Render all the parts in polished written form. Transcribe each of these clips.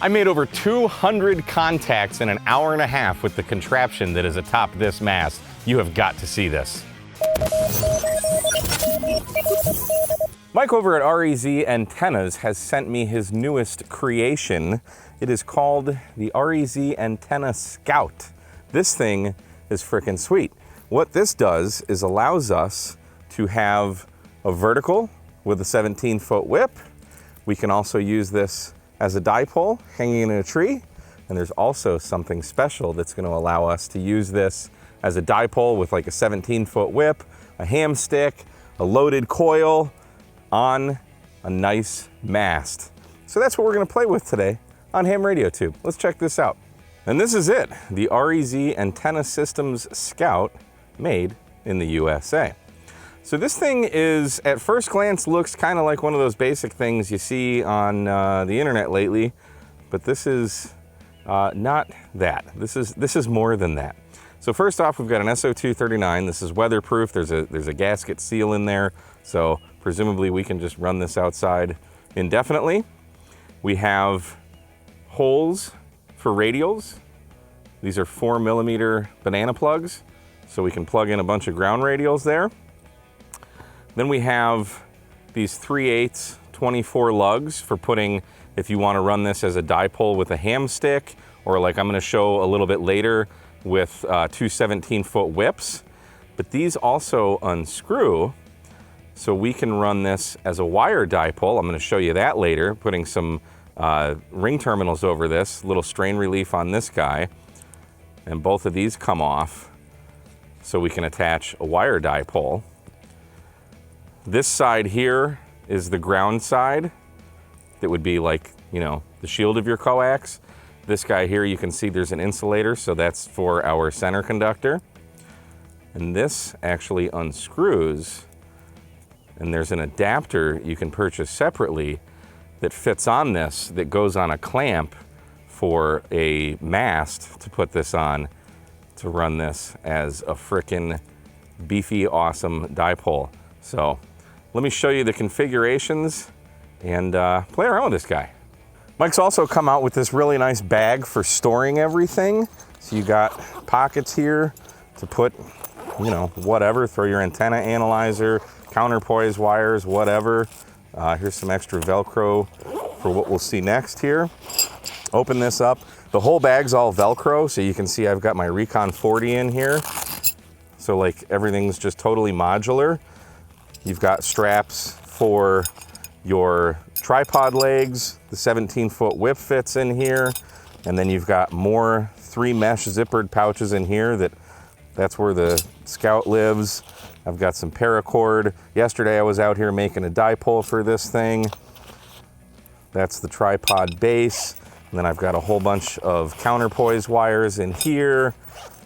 I made over 200 contacts in an hour and a half with the contraption that is atop this mast. You have got to see this. Mike over at REZ Antennas has sent me his newest creation. It is called the REZ Antenna Scout. This thing is freaking sweet. What this does is allows us to have a vertical with a 17-foot whip. We can also use this as a dipole hanging in a tree. And there's also something special that's going to allow us to use this as a dipole with like a 17-foot whip, a ham stick, a loaded coil on a nice mast. So that's what we're going to play with today on Ham Radio Tube. Let's check this out. And this is it, the REZ Antenna Systems Scout made in the USA. So this thing is, at first glance, looks kind of like one of those basic things you see on the internet lately, but this is not that. This is more than that. So first off, we've got an SO239. This is weatherproof. There's a gasket seal in there, so presumably we can just run this outside indefinitely. We have holes for radials. These are 4mm banana plugs, so we can plug in a bunch of ground radials there. Then we have these 3/8 24 lugs for putting, if you want to run this as a dipole with a ham stick, or like I'm going to show a little bit later with two 17-foot whips. But these also unscrew, so we can run this as a wire dipole. I'm going to show you that later, putting some ring terminals over this, little strain relief on this guy. And both of these come off, so we can attach a wire dipole. This side here is the ground side. That would be like, you know, the shield of your coax. This guy here, you can see there's an insulator, so that's for our center conductor. And this actually unscrews, and there's an adapter you can purchase separately that fits on this, that goes on a clamp for a mast to put this on, to run this as a frickin' beefy, awesome dipole. So let me show you the configurations and play around with this guy. Mike's also come out with this really nice bag for storing everything. So you got pockets here to put, you know, whatever, throw your antenna analyzer, counterpoise wires, whatever. Here's some extra Velcro for what we'll see next here. Open this up. The whole bag's all Velcro, so you can see I've got my Recon 40 in here. So like everything's just totally modular. You've got straps for your tripod legs. The 17-foot whip fits in here. And then you've got more 3 mesh zippered pouches in here. That's where the Scout lives. I've got some paracord. Yesterday I was out here making a dipole for this thing. That's the tripod base. And then I've got a whole bunch of counterpoise wires in here.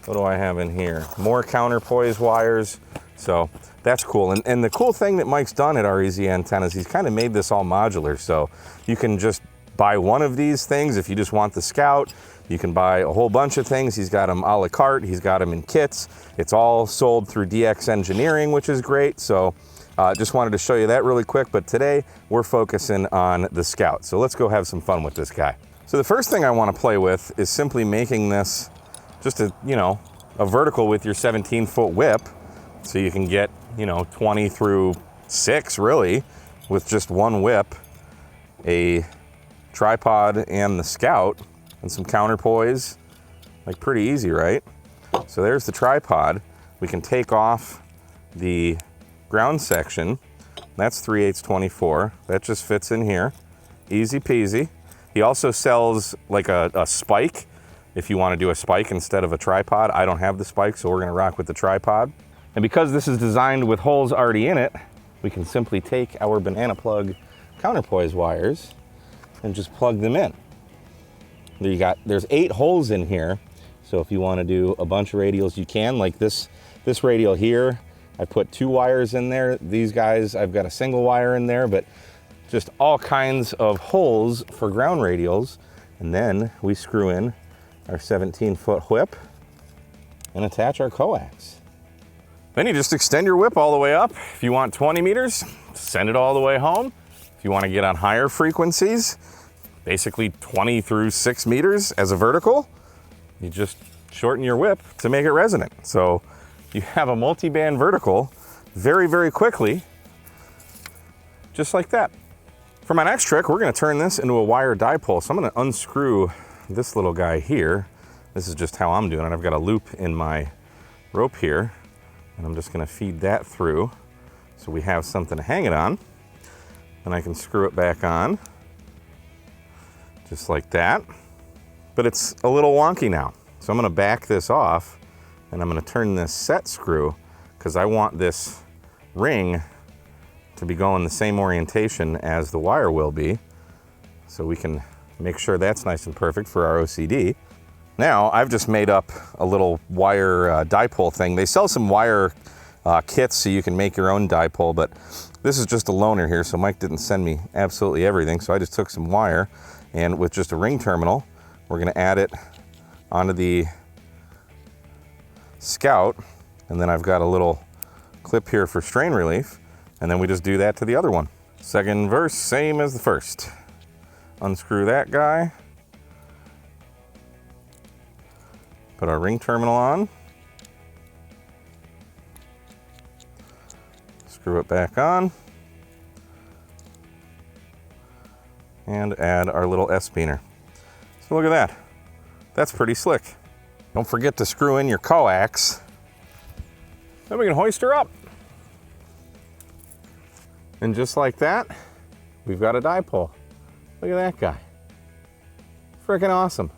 What do I have in here? More counterpoise wires. So that's cool. And the cool thing that Mike's done at REZ Antennas, he's kind of made this all modular. So you can just buy one of these things if you just want the Scout. You can buy a whole bunch of things. He's got them a la carte. He's got them in kits. It's all sold through DX Engineering, which is great. So just wanted to show you that really quick. But today we're focusing on the Scout. So let's go have some fun with this guy. So the first thing I want to play with is simply making this just a vertical with your 17-foot whip. So you can get, 20 through 6 really with just one whip, a tripod and the Scout and some counterpoise. Like pretty easy, right? So there's the tripod. We can take off the ground section. That's 3/8 24. That just fits in here. Easy peasy. He also sells like a spike if you want to do a spike instead of a tripod. I don't have the spike, so we're going to rock with the tripod. And because this is designed with holes already in it, we can simply take our banana plug counterpoise wires and just plug them in. There's 8 holes in here, so if you want to do a bunch of radials, you can. Like this radial here, I put 2 wires in there. These guys, I've got a single wire in there, but just all kinds of holes for ground radials. And then we screw in our 17-foot whip and attach our coax. Then you just extend your whip all the way up. If you want 20 meters, send it all the way home. If you want to get on higher frequencies, basically 20 through 6 meters as a vertical. You just shorten your whip to make it resonant. So you have a multi-band vertical very, very quickly, just like that. For my next trick, we're gonna turn this into a wire dipole. So I'm gonna unscrew this little guy here. This is just how I'm doing it. I've got a loop in my rope here, and I'm just gonna feed that through so we have something to hang it on. And I can screw it back on, just like that. But it's a little wonky now. So I'm gonna back this off, and I'm gonna turn this set screw, because I want this ring to be going the same orientation as the wire will be, so we can make sure that's nice and perfect for our OCD. Now, I've just made up a little wire dipole thing. They sell some wire kits so you can make your own dipole, but this is just a loaner here, so Mike didn't send me absolutely everything, so I just took some wire, and with just a ring terminal, we're gonna add it onto the Scout, and then I've got a little clip here for strain relief, and then we just do that to the other one. Second verse, same as the first. Unscrew that guy. Put our ring terminal on. Screw it back on. And add our little S-spinner. So look at that. That's pretty slick. Don't forget to screw in your coax. Then we can hoist her up. And just like that, we've got a dipole. Look at that guy. Freaking awesome.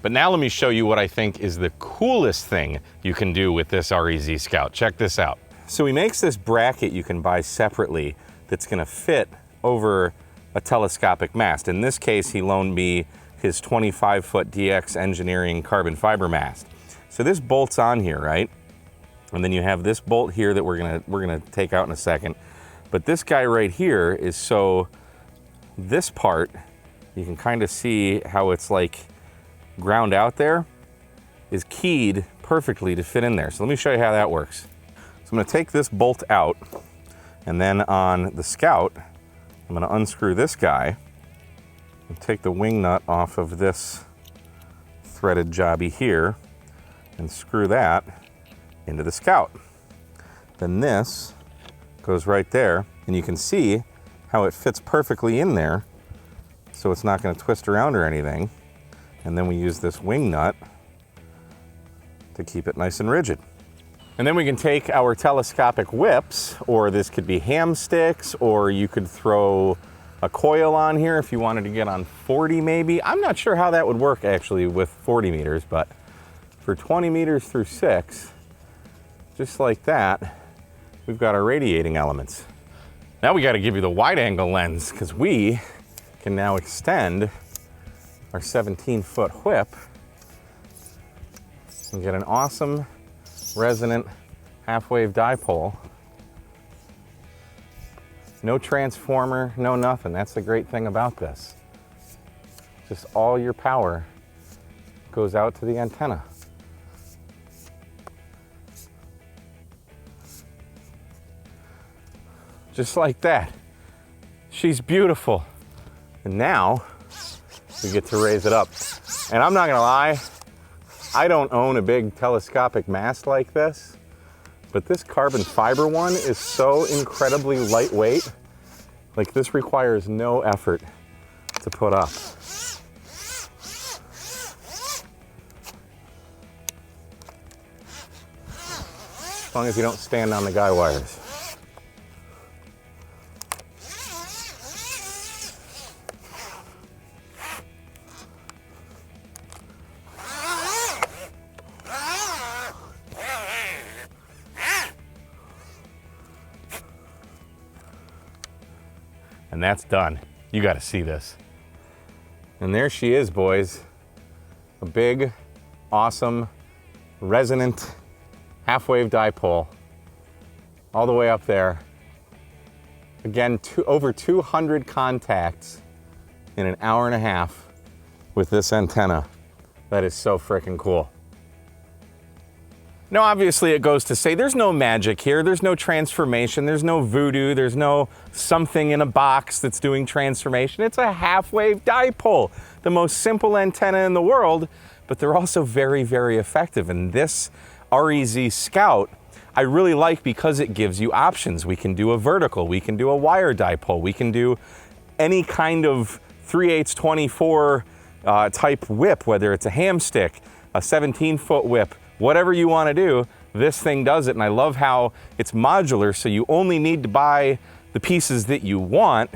But now let me show you what I think is the coolest thing you can do with this REZ Scout. Check this out. So he makes this bracket you can buy separately that's gonna fit over a telescopic mast. In this case, he loaned me his 25-foot DX Engineering carbon fiber mast. So this bolts on here, right? And then you have this bolt here that we're gonna take out in a second. But this guy right here is so this part, you can kind of see how it's like ground out there, is keyed perfectly to fit in there. So let me show you how that works. So I'm gonna take this bolt out, and then on the Scout, I'm gonna unscrew this guy and take the wing nut off of this threaded jobby here and screw that into the Scout. Then this goes right there, and you can see how it fits perfectly in there, so it's not going to twist around or anything. And then we use this wing nut to keep it nice and rigid. And then we can take our telescopic whips, or this could be ham sticks, or you could throw a coil on here if you wanted to get on 40 maybe. I'm not sure how that would work actually with 40 meters, but for 20 meters through 6, just like that, we've got our radiating elements. Now we got to give you the wide angle lens, because we can now extend our 17-foot whip and get an awesome resonant half-wave dipole. No transformer, no nothing. That's the great thing about this. Just all your power goes out to the antenna. Just like that. She's beautiful. And now we get to raise it up. And I'm not gonna lie, I don't own a big telescopic mast like this, but this carbon fiber one is so incredibly lightweight. Like, this requires no effort to put up. As long as you don't stand on the guy wires. And that's done. You got to see this. And there she is, boys. A big, awesome, resonant half-wave dipole all the way up there. Again, over 200 contacts in an hour and a half with this antenna. That is so freaking cool. Now, obviously, it goes to say there's no magic here. There's no transformation. There's no voodoo. There's no something in a box that's doing transformation. It's a half-wave dipole, the most simple antenna in the world, but they're also very, very effective. And this REZ Scout, I really like because it gives you options. We can do a vertical. We can do a wire dipole. We can do any kind of 3/8 24 type whip, whether it's a ham stick, a 17-foot whip, whatever you want to do, this thing does it. And I love how it's modular, so you only need to buy the pieces that you want,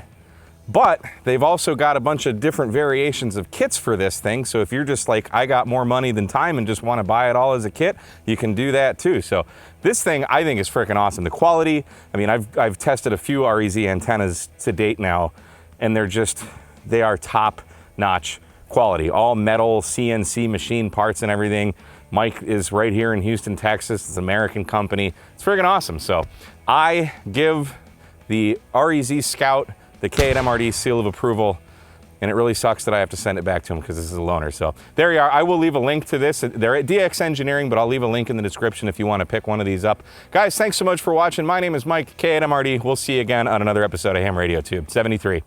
but they've also got a bunch of different variations of kits for this thing. So if you're just like, I got more money than time and just want to buy it all as a kit, you can do that too. So this thing I think is freaking awesome. The quality, I mean, I've tested a few REZ antennas to date now, and they are top-notch quality. All metal, CNC machine parts and everything. Mike is right here in Houston, Texas. It's an American company. It's freaking awesome. So I give the REZ Scout the K8MRD seal of approval, and it really sucks that I have to send it back to him because this is a loaner. So there you are. I will leave a link to this. They're at DX Engineering, but I'll leave a link in the description if you want to pick one of these up. Guys, thanks so much for watching. My name is Mike, K8MRD. We'll see you again on another episode of Ham Radio Tube 73.